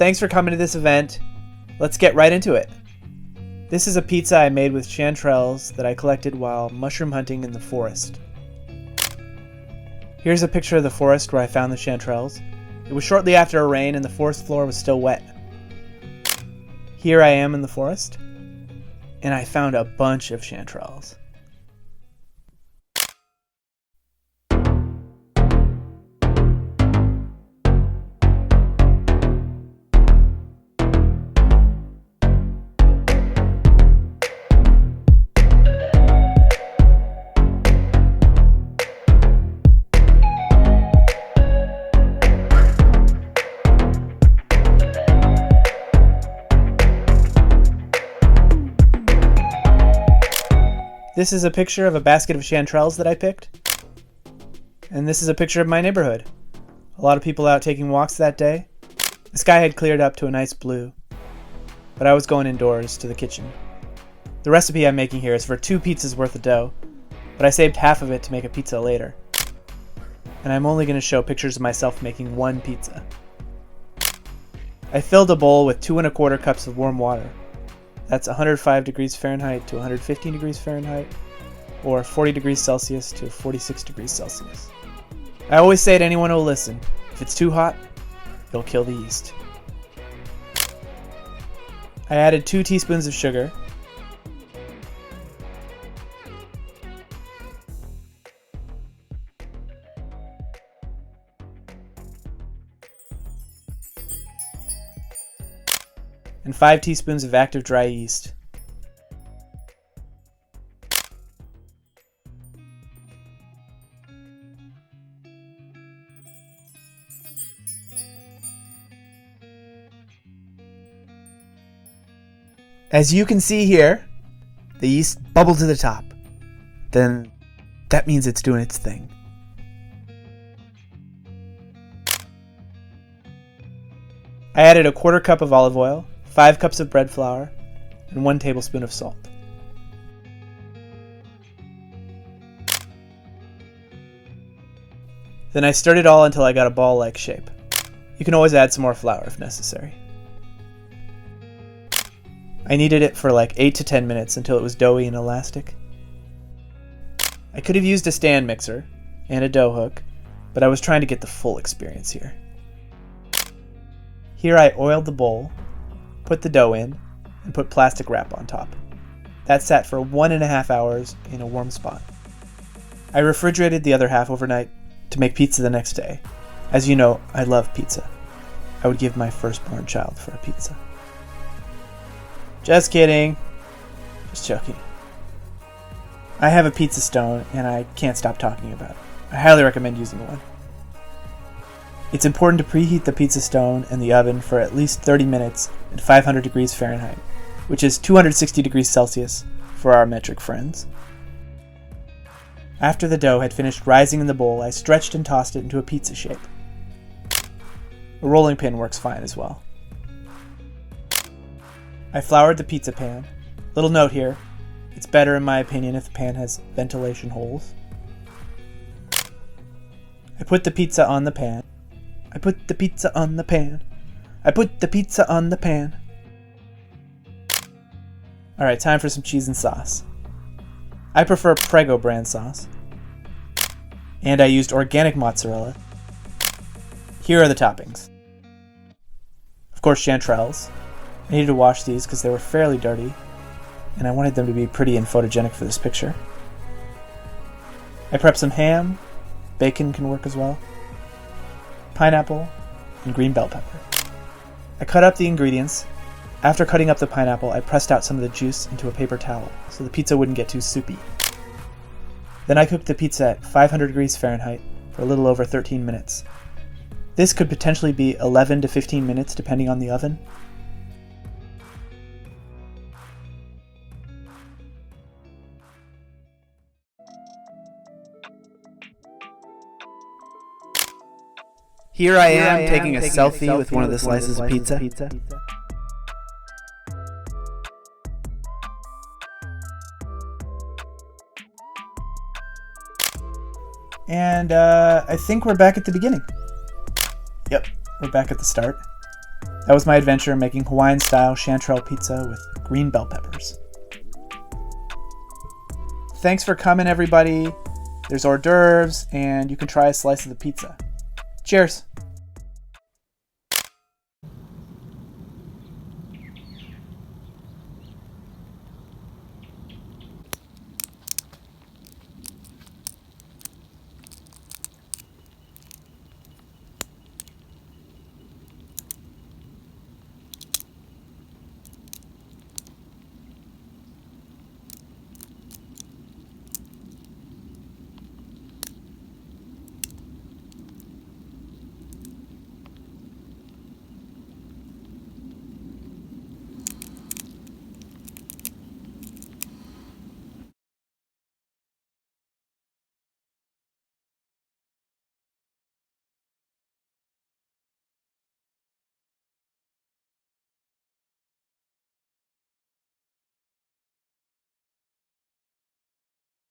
thanks for coming to this event. Let's get right into it. This is a pizza I made with chanterelles that I collected while mushroom hunting in the forest. Here's a picture of the forest where I found the chanterelles. It was shortly after a rain and the forest floor was still wet. Here I am in the forest, and I found a bunch of chanterelles. This is a picture of a basket of chanterelles that I picked. And this is a picture of my neighborhood. A lot of people out taking walks that day. The sky had cleared up to a nice blue, but I was going indoors to the kitchen. The recipe I'm making here is for 2 pizzas worth of dough, but I saved half of it to make a pizza later. And I'm only going to show pictures of myself making 1 pizza. I filled a bowl with 2 1/4 cups of warm water. That's 105 degrees Fahrenheit to 115 degrees Fahrenheit, or 40 degrees Celsius to 46 degrees Celsius. I always say to anyone who will listen, if it's too hot, it'll kill the yeast. I added 2 teaspoons of sugar, and 5 teaspoons of active dry yeast. As you can see here, the yeast bubbled to the top. Then that means it's doing its thing. I added 1/4 cup of olive oil, 5 cups of bread flour, and 1 tablespoon of salt. Then I stirred it all until I got a ball-like shape. You can always add some more flour if necessary. I kneaded it for like 8 to 10 minutes until it was doughy and elastic. I could have used a stand mixer and a dough hook, but I was trying to get the full experience here. Here I oiled the bowl, put the dough in, and put plastic wrap on top. That sat for 1.5 hours in a warm spot. I refrigerated the other half overnight to make pizza the next day. As you know, I love pizza. I would give my firstborn child for a pizza. Just kidding. Just joking. I have a pizza stone and I can't stop talking about it. I highly recommend using one. It's important to preheat the pizza stone and the oven for at least 30 minutes at 500 degrees Fahrenheit, which is 260 degrees Celsius for our metric friends. After the dough had finished rising in the bowl, I stretched and tossed it into a pizza shape. A rolling pin works fine as well. I floured the pizza pan. Little note here, it's better in my opinion if the pan has ventilation holes. I put the pizza on the pan. I put the pizza on the pan. I put the pizza on the pan. Alright, time for some cheese and sauce. I prefer Prego brand sauce. And I used organic mozzarella. Here are the toppings. Of course, chanterelles. I needed to wash these because they were fairly dirty, and I wanted them to be pretty and photogenic for this picture. I prepped some ham. Bacon can work as well. Pineapple, and green bell pepper. I cut up the ingredients. After cutting up the pineapple, I pressed out some of the juice into a paper towel so the pizza wouldn't get too soupy. Then I cooked the pizza at 500 degrees Fahrenheit for a little over 13 minutes. This could potentially be 11 to 15 minutes depending on the oven. Here I am taking a selfie with one of the slices of pizza. And I think we're back at the beginning. Yep, we're back at the start. That was my adventure making Hawaiian Style Chanterelle Pizza with green bell peppers. Thanks for coming, everybody. There's hors d'oeuvres, and you can try a slice of the pizza. Cheers!